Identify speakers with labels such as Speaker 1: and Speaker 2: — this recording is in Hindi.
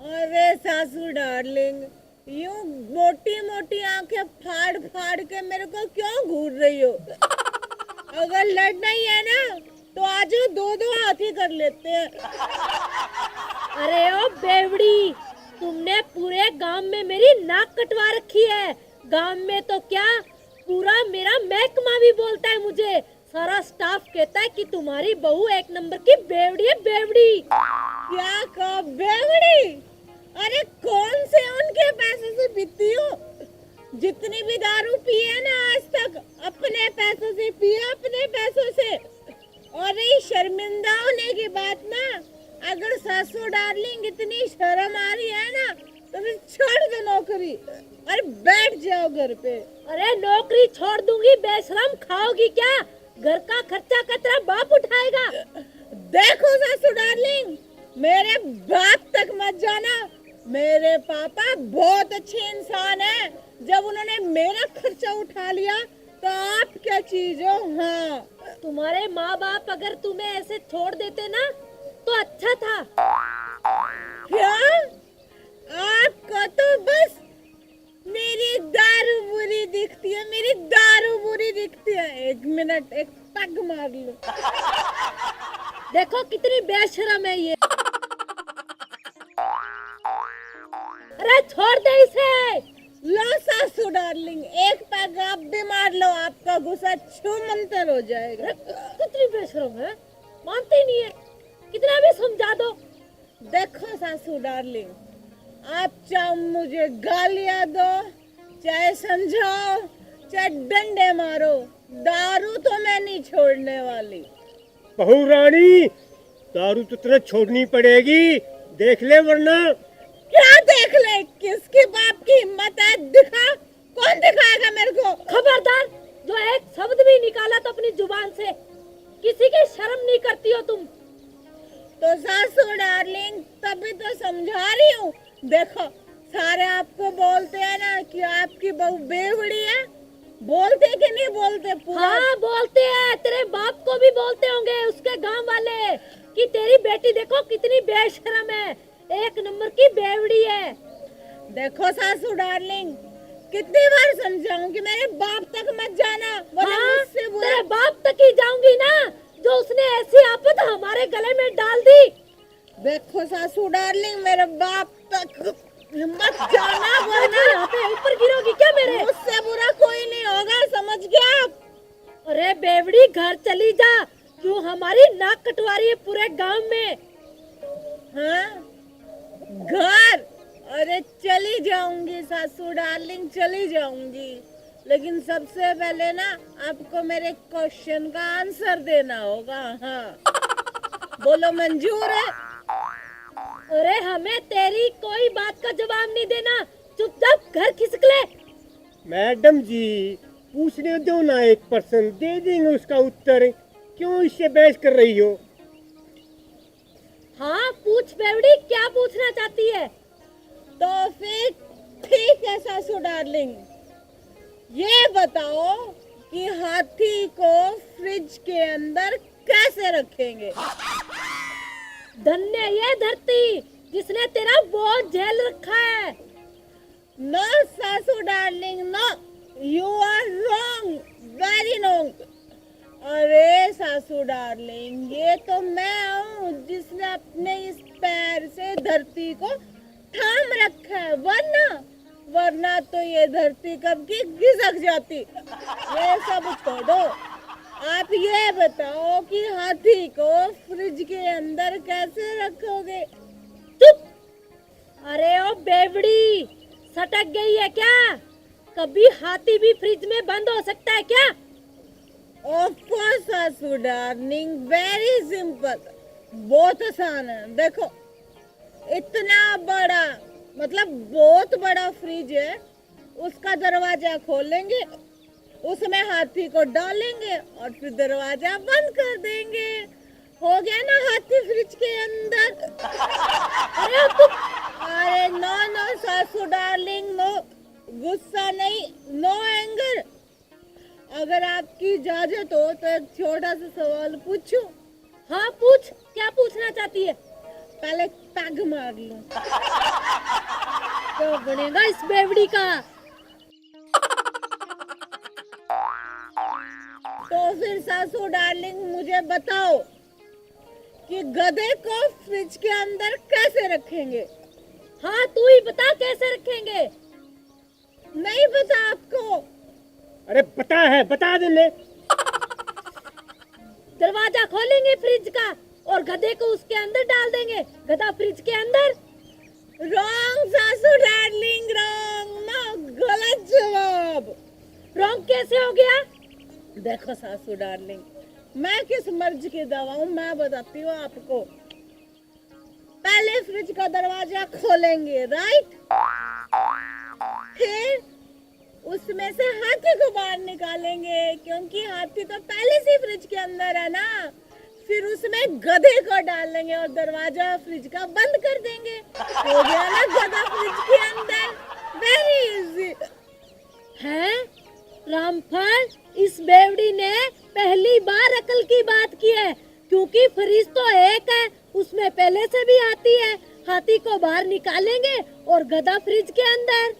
Speaker 1: अरे सासू डार्लिंग, यूं मोटी मोटी आंखें फाड़ फाड़ के मेरे को क्यों घूर रही हो? अगर लड़ना ही है ना तो आज दो दो हाथी कर लेते हैं।
Speaker 2: अरे ओ बेवड़ी, तुमने पूरे गांव में मेरी नाक कटवा रखी है। गांव में तो क्या, पूरा मेरा महकमा भी बोलता है मुझे। सारा स्टाफ कहता है कि तुम्हारी बहू एक नंबर की बेवड़ी है, बेवड़ी।
Speaker 1: क्या कहा बेवड़ी? अरे कौन से उनके पैसे से पीती हो? जितनी भी दारू पी है ना आज तक, अपने पैसों से पी है, अपने पैसों से। और ये शर्मिंदा होने की बात ना, अगर सासू डार्लिंग इतनी शर्म आ रही है ना तो फिर छोड़ दो नौकरी और बैठ जाओ घर पे।
Speaker 2: अरे नौकरी छोड़ दूंगी, बेशरम, खाओगी क्या? घर का खर्चा कतरा बाप उठाएगा।
Speaker 1: देखो सासू डार्लिंग, मेरे बाप तक मत जाना। मेरे पापा बहुत अच्छे इंसान हैं। जब उन्होंने मेरा खर्चा उठा लिया तो आप क्या चीज हो? हाँ,
Speaker 2: तुम्हारे माँ बाप अगर तुम्हें ऐसे छोड़ देते ना तो अच्छा था।
Speaker 1: क्या आपको तो बस मेरी दारू बुरी दिखती है, मेरी दारू बुरी दिखती है। एक मिनट, एक पग मार लो।
Speaker 2: देखो कितनी बेशरम है ये। अरे छोड़ दे इसे।
Speaker 1: लो सासू डार्लिंग, एक पैग आप भी मार लो, आपका गुस्सा छूमंतर हो जाएगा।
Speaker 2: कितनी बेशरम है, मानती नहीं है। कितना भी समझा दो।
Speaker 1: देखो सासू डार्लिंग, आप चाहे मुझे गालियां दो, चाहे समझाओ, चाहे डंडे मारो, दारू तो मैं नहीं छोड़ने वाली।
Speaker 3: बहू रानी, दारू तो तुझे छोड़नी पड़ेगी, देख ले वरना।
Speaker 1: क्या देख ले? किसके बाप की हिम्मत है? दिखा, कौन दिखाएगा मेरे को?
Speaker 2: खबरदार, जो एक शब्द भी निकाला तो अपनी जुबान से, किसी की शर्म नहीं करती हो तुम।
Speaker 1: तो सासू डार्लिंग, तभी तो समझा रही हूँ। देखो, सारे आपको बोलते हैं ना कि आपकी बहू बेवड़ी है। बोलते कि नहीं बोलते? पूरा
Speaker 2: हाँ बोलते हैं, तेरे बाप को भी बोलते होंगे उसके गांव वाले कि तेरी बेटी देखो कितनी बेशरम है, एक नंबर की बेवड़ी है।
Speaker 1: देखो सासू डार्लिंग, कितनी बार समझाऊं कि मेरे बाप तक मत जाना, वरना
Speaker 2: हाँ,
Speaker 1: मुझसे बुरा।
Speaker 2: तेरे बाप तक ही जाऊंगी ना, जो उसने ऐसी आफत हमारे गले में डाल दी।
Speaker 1: देखो सासू डार्लिंग, मेरे बाप तक मत जाना, वरना
Speaker 2: यहाँ पे ऊपर गिरोगी क्या मेरे?
Speaker 1: मुझसे बुरा कोई नहीं होगा, समझ गया आप?
Speaker 2: अरे बेवड़ी, घर चली जा, क्यों हमारी नाक कटवा रही है पूरे गांव में?
Speaker 1: हाँ, घर? अरे चली जाऊंगी सासू डार्लिंग, चली जाऊंगी, लेकिन सबसे पहले ना आपको मेरे क्वेश्चन का आंसर देना होगा। हाँ, बोलो मंजूर है?
Speaker 2: अरे हमें तेरी कोई बात का जवाब नहीं देना, चुपचाप घर खिसक ले।
Speaker 3: मैडम जी, पूछने दो ना, एक पर्सन दे देंगे उसका उत्तर, क्यों इससे बहस कर रही हो?
Speaker 2: हाँ पूछ बेवड़ी, क्या पूछना चाहती है?
Speaker 1: तो फिर ठीक है सासू डार्लिंग, ये बताओ कि हाथी को फ्रिज के अंदर कैसे रखेंगे?
Speaker 2: धन्य ये धरती जिसने तेरा बोझ झेल रखा है।
Speaker 1: नो सासू darling, no, you are wrong, very wrong. अरे सासू डार्लिंग, ये तो मैं हूँ जिसने अपने इस पैर से धरती को थाम रखा है, वरना तो ये धरती कब की खिसक जाती। ये सब छोड़ो, आप ये बताओ कि हाथी को फ्रिज के अंदर कैसे रखोगे?
Speaker 2: चुप! अरे ओ बेवड़ी, सटक गई है क्या? कभी हाथी भी फ्रिज में बंद हो सकता है क्या?
Speaker 1: ऑफ कोर्स सासू डार्लिंग, वेरी सिंपल। बहुत आसान है। देखो, इतना बड़ा, मतलब बहुत बड़ा फ्रिज है, उसका दरवाजा खोलेंगे, उसमें हाथी को डालेंगे और फिर दरवाजा बंद कर देंगे। हो गया ना हाथी फ्रिज के अंदर। अरे नो नो सासू डार्लिंग, नो, गुस्सा नहीं, नो एंगर। अगर आपकी इजाजत हो तो एक छोटा सा सवाल पूछूं?
Speaker 2: हाँ पूछ, क्या पूछना चाहती है?
Speaker 1: पहले पैग मार लूं।
Speaker 2: तो बनेगा इस बेवड़ी का।
Speaker 1: तो फिर सासू डार्लिंग मुझे बताओ कि गधे को फ्रिज के अंदर कैसे रखेंगे?
Speaker 2: हाँ तू ही बता कैसे रखेंगे।
Speaker 1: नहीं पता आपको?
Speaker 3: अरे पता है, बता देने।
Speaker 2: दरवाजा खोलेंगे फ्रिज का और गधे को उसके अंदर डाल देंगे, गधा फ्रिज के अंदर।
Speaker 1: रॉन्ग सासू डार्लिंग, रॉन्ग ना, गलत जवाब।
Speaker 2: रॉन्ग कैसे हो गया?
Speaker 1: देखो सासू डार्लिंग, मैं किस मर्ज की दवा हूँ मैं बताती हूँ आपको। पहले फ्रिज का दरवाजा खोलेंगे, राइट? फिर उसमें से हाथी को बाहर निकालेंगे, क्योंकि हाथी तो पहले से फ्रिज के अंदर है ना। फिर उसमें गधे को डालेंगे और दरवाजा फ्रिज का बंद कर देंगे। हो गया ना गधा फ्रिज के अंदर। वेरी इजी
Speaker 2: है। रामफल, इस बेवड़ी ने पहली बार अकल की बात की है, क्योंकि फ्रिज तो एक है, उसमें पहले से भी हाथी है। हाथी को बाहर निकालेंगे और गधा फ्रिज के अंदर।